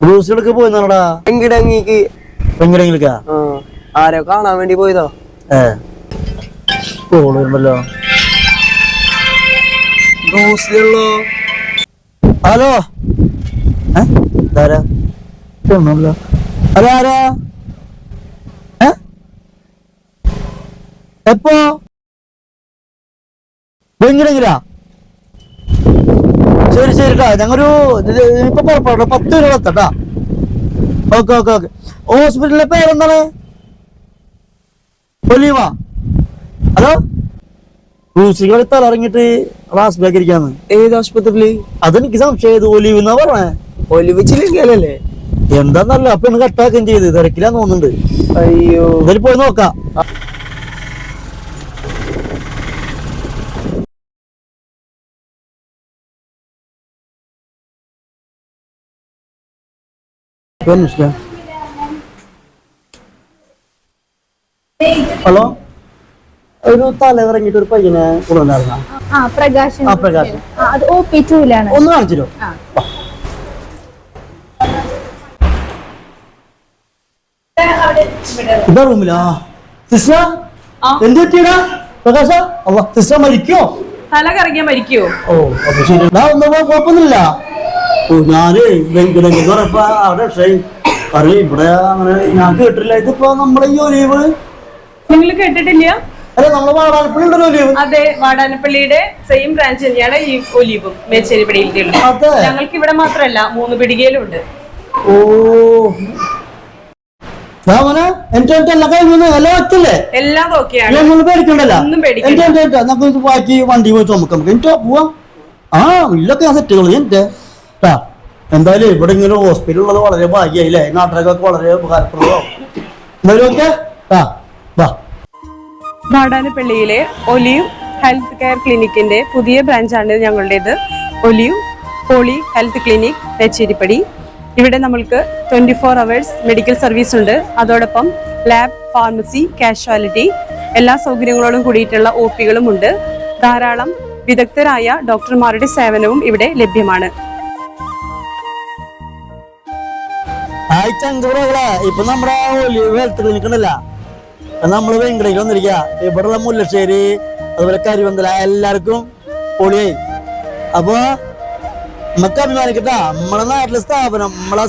റൂസിലൊക്കെ പോയിന്നാടാ എങ്കിടങ്ങിക്ക് എങ്ങനെയെങ്കിലൊക്കെ ആരോ കാണാൻ വേണ്ടി പോയതോ. Call വരുമ്പല്ലോ. റൂസിലുള്ളോ? Hello ആരാ ഹലോ ആരാ എപ്പോ എങ്ങനെങ്കിലാ? ശരി ശരിട്ടാ, ഞങ്ങൊരു ഇപ്പൊ പുറപ്പെടണം, 10 രൂപ എത്തട്ടാ. Okay okay okay. ഹോസ്പിറ്റലിലെ പേരെന്താണ്? ഒലീവ. ഹലോ റൂസികൾ തലറങ്ങിട്ട് ക്ലാസ് ബാക്ക് ഇരിക്കാന്ന്. ഏത് ആശുപത്രിയില്? അതെനിക്ക് സംശയം. ഒലീവ് എന്നാ പറഞ്ഞേ. ഒലിവിച്ചില്ലേ? എന്താന്നല്ല, അപ്പൊ ഇന്ന് കട്ടാക്കുകയും ചെയ്ത് തിരക്കിലാന്ന് തോന്നുന്നുണ്ട്. അയ്യോ, എന്തായാലും പോയി നോക്കാം. ഹലോ, ഒരു തലയിറങ്ങിട്ട് ഒരു പയ്യനെ കൊണ്ടുവന്നായിരുന്ന പ്രകാശൻ. പ്രകാശൻ അത് OP2 ലാണ്. ഒന്ന് കാണിച്ചോ. ഇതാ റൂമിലാ. സിസ്റ്റർ എന്ത് പറ്റിയടാ പ്രകാശ? സിസ്റ്റർ മരിക്കോ? തല കറങ്ങിയാ മരിക്കോ? ഓ അപ്പൊ ശരി, ഒന്നും കുഴപ്പമൊന്നുമില്ല. ഞാന് പറഞ്ഞപ്പോ അവിടെ ഇവിടെ അങ്ങനെ ഞാൻ കേട്ടില്ല. ഇതിപ്പോ നമ്മുടെ ഈ ഒലീവ് നിങ്ങൾ കേട്ടിട്ടില്ല? അല്ല, നമ്മളെ വാടാനപ്പള്ളി ഉണ്ടല്ലോ ഒലീവ്. അതെ, വാടാനപ്പള്ളിയുടെ സെയിം ബ്രാഞ്ച് തന്നെയാണ് ഈ ഒലീവും മേച്ചേരിപ്പടിയിലുള്ളത്. ഞങ്ങൾക്ക് ഇവിടെ മാത്രമല്ല, 3 പിടികയിലുണ്ട്. ഓ എല്ലാം ഓക്കെയാണ്, പേടിക്കണ്ടല്ലോ. ഒന്നും പേടിക്കണ്ട. നമുക്ക് ബാക്കി വണ്ടി പോയി ചുമക്കാം. എനിക്ക് പോവാം. ഇല്ലൊക്കെ ഞാൻ സെറ്റുകൾ എന്റെ എന്തായാലും ഇവിടെ ഇങ്ങനെ ഹോസ്പിറ്റൽ ഉള്ളത് വളരെ ഭാഗ്യമായില്ലേ. നാട്ടിലൊക്കെ വളരെ ഉപകാരപ്രദമാവും. എന്തായാലും ഓക്കെ. വാടാനപ്പള്ളിയിലെ ഒലീവ് ഹെൽത്ത് കെയർ ക്ലിനിക്കിന്റെ പുതിയ ബ്രാഞ്ചാണ് ഞങ്ങളുടേത്. Olive poly health clinic Mecheripadi. ഇവിടെ നമ്മൾക്ക് 24 hours മെഡിക്കൽ സർവീസ് ഉണ്ട്. അതോടൊപ്പം ലാബ്, ഫാർമസി, കാഷ്വാലിറ്റി എല്ലാ സൗകര്യങ്ങളോടും കൂടിയിട്ടുള്ള OP-കളും ഉണ്ട്. ധാരാളം വിദഗ്ധരായ ഡോക്ടർമാരുടെ സേവനവും ഇവിടെ ലഭ്യമാണ്. ഇപ്പൊ നമ്മുടെ ഒലീവ് ഹെൽത്ത് ക്ലിനിക് ഉണ്ടല്ല, നമ്മള് വെങ്കടയിൽ വന്നിരിക്ക. ഇവിടെയുള്ള മുല്ലശ്ശേരി അതുപോലെ കരിവന്തല എല്ലാവർക്കും പൊളിയായി. അപ്പൊ നമുക്ക് അഭിമാനിക്കട്ടാ, നമ്മളെ നാട്ടിലെ സ്ഥാപനം നമ്മളെ